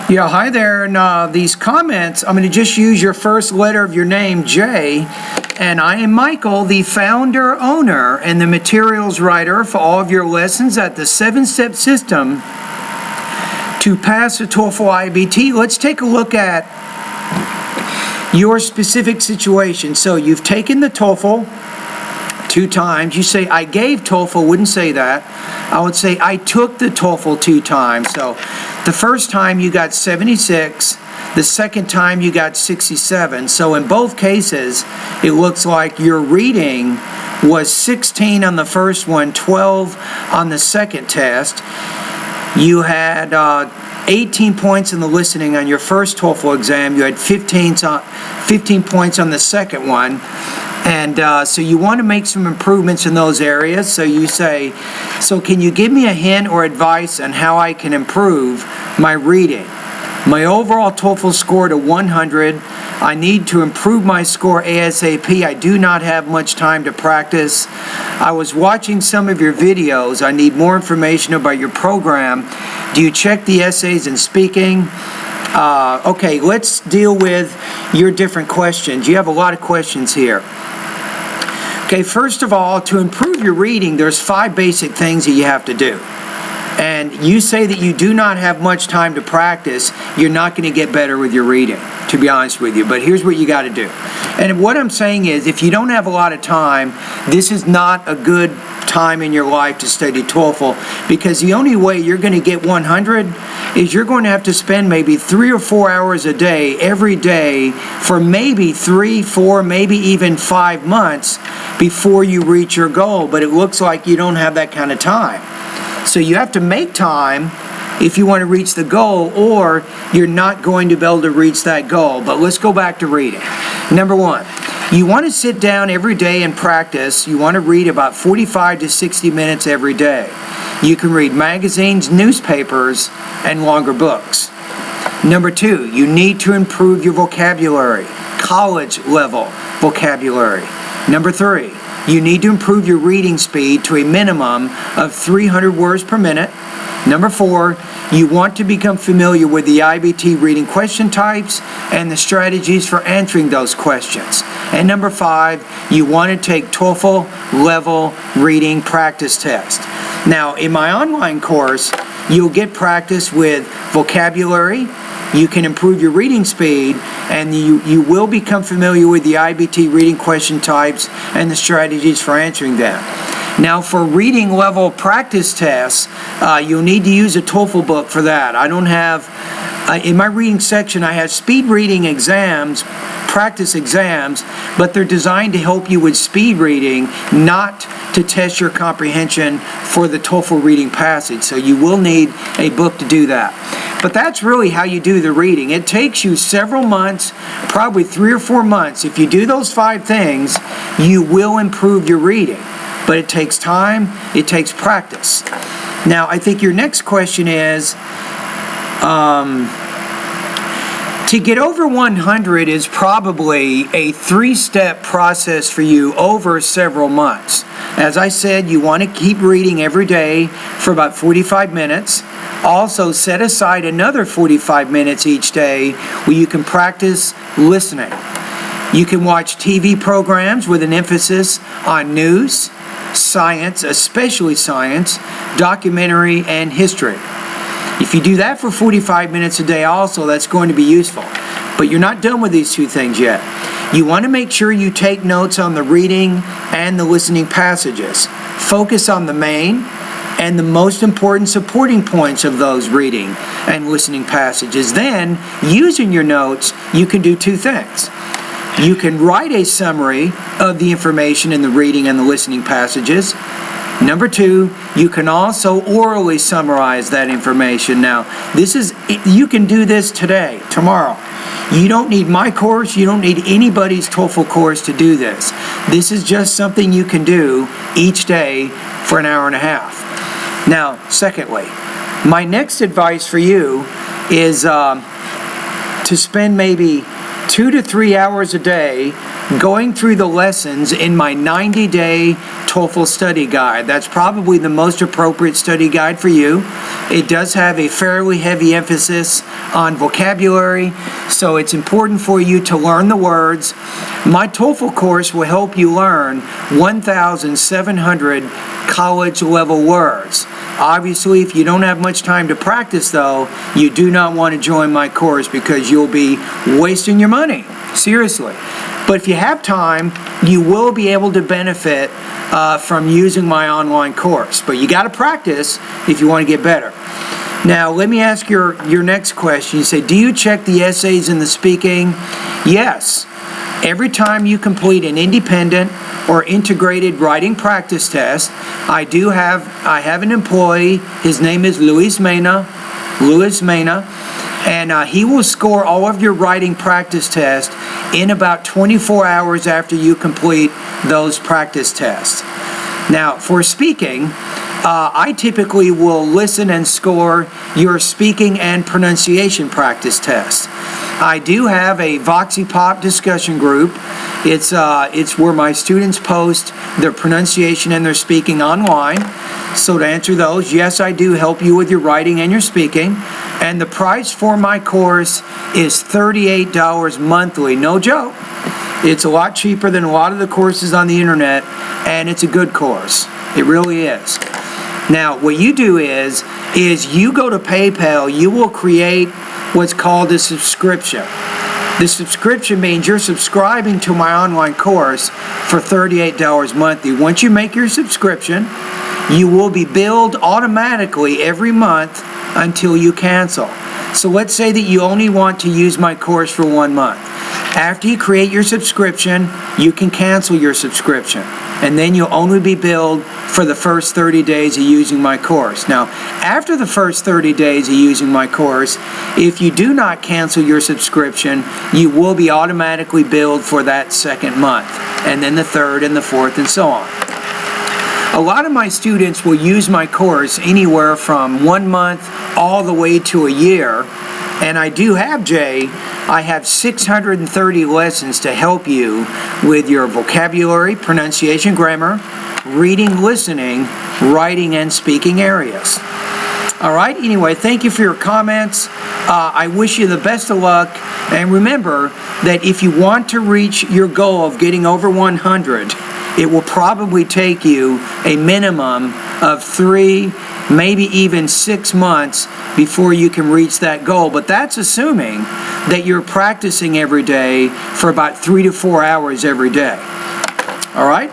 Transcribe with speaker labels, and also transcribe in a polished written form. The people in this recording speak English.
Speaker 1: Yeah, hi there. And these comments, I'm going to just use your first letter of your name, J. And I am Michael, the founder, owner, and the materials writer for all of your lessons at the 7-step system to pass the TOEFL IBT. Let's take a look at your specific situation. So you've taken the TOEFL 2 times. You say, I gave TOEFL, wouldn't say that. I would say, I took the TOEFL 2 times. So the first time you got 76, the second time you got 67. So in both cases, it looks like your reading was 16 on the first one, 12 on the second test. You had 18 points in the listening on your first TOEFL exam. You had 15 points on the second one. And so you want to make some improvements in those areas. So you say, so can you give me a hint or advice on how I can improve my reading? My overall TOEFL score to 100. I need to improve my score ASAP. I do not have much time to practice. I was watching some of your videos. I need more information about your program. Do you check the essays and speaking? Okay, let's deal with your different questions. You have a lot of questions here. Okay, first of all, to improve your reading, there's 5 basic things that you have to do. And you say that you do not have much time to practice, you're not going to get better with your reading, to be honest with you. But here's what you got to do. And what I'm saying is, if you don't have a lot of time, this is not a good time in your life to study TOEFL, because the only way you're going to get 100 is you're going to have to spend maybe 3 or 4 hours a day, every day, for maybe 3, 4, maybe even 5 months before you reach your goal. But it looks like you don't have that kind of time. So you have to make time if you want to reach the goal, or you're not going to be able to reach that goal. But let's go back to reading. Number 1, you want to sit down every day and practice. You want to read about 45 to 60 minutes every day. You can read magazines, newspapers, and longer books. Number 2, you need to improve your vocabulary, college level vocabulary. Number 3, you need to improve your reading speed to a minimum of 300 words per minute. Number 4, you want to become familiar with the IBT reading question types and the strategies for answering those questions. And number 5, you want to take TOEFL level reading practice test. Now, in my online course, you'll get practice with vocabulary, you can improve your reading speed, and you will become familiar with the IBT reading question types and the strategies for answering them. Now, for reading level practice tests, you'll need to use a TOEFL book for that. I don't have, in my reading section, I have speed reading exams, practice exams, but they're designed to help you with speed reading, not to test your comprehension for the TOEFL reading passage. So you will need a book to do that. But that's really how you do the reading. It takes you several months, probably 3 or 4 months. If you do those 5 things, you will improve your reading. But it takes time, it takes practice. Now, I think your next question is, to get over 100 is probably a 3-step process for you over several months. As I said, you want to keep reading every day for about 45 minutes. Also, set aside another 45 minutes each day where you can practice listening. You can watch TV programs with an emphasis on news, science, especially science, documentary, and history. If you do that for 45 minutes a day also, that's going to be useful. But you're not done with these 2 things yet. You want to make sure you take notes on the reading and the listening passages. Focus on the main and the most important supporting points of those reading and listening passages. Then, using your notes, you can do 2 things. You can write a summary of the information in the reading and the listening passages. Number 2, you can also orally summarize that information. Now, you can do this today, tomorrow. You don't need my course, you don't need anybody's TOEFL course to do this. This is just something you can do each day for an hour and a half. Now, secondly, my next advice for you is to spend maybe 2 to 3 hours a day going through the lessons in my 90-day TOEFL study guide. That's probably the most appropriate study guide for you. It does have a fairly heavy emphasis on vocabulary, so it's important for you to learn the words. My TOEFL course will help you learn 1,700 college-level words. Obviously, if you don't have much time to practice, though, you do not want to join my course because you'll be wasting your money. Seriously. But if you have time, you will be able to benefit from using my online course. But you got to practice if you want to get better. Now, let me ask your next question. You say, do you check the essays and the speaking? Yes. Every time you complete an independent or integrated writing practice test, I have an employee. His name is Luis Mena, and he will score all of your writing practice tests in about 24 hours after you complete those practice tests. Now, for speaking, I typically will listen and score your speaking and pronunciation practice tests. I do have a Voxy Pop discussion group. It's where my students post their pronunciation and their speaking online. So to answer those, yes, I do help you with your writing and your speaking. And the price for my course is $38 monthly. No joke. It's a lot cheaper than a lot of the courses on the internet, and it's a good course. It really is. Now, what you do is you go to PayPal, you will create what's called a subscription. The subscription means you're subscribing to my online course for $38 monthly. Once you make your subscription, you will be billed automatically every month until you cancel. So let's say that you only want to use my course for 1 month. After you create your subscription, you can cancel your subscription, and then you'll only be billed for the first 30 days of using my course. Now, after the first 30 days of using my course, if you do not cancel your subscription, you will be automatically billed for that second month, and then the third and the fourth and so on. A lot of my students will use my course anywhere from 1 month all the way to a year. And I do have, Jay, I have 630 lessons to help you with your vocabulary, pronunciation, grammar, reading, listening, writing, and speaking areas. All right, anyway, thank you for your comments. I wish you the best of luck. And remember that if you want to reach your goal of getting over 100, it will probably take you a minimum of 3, maybe even 6 months before you can reach that goal. But that's assuming that you're practicing every day for about 3 to 4 hours every day. All right?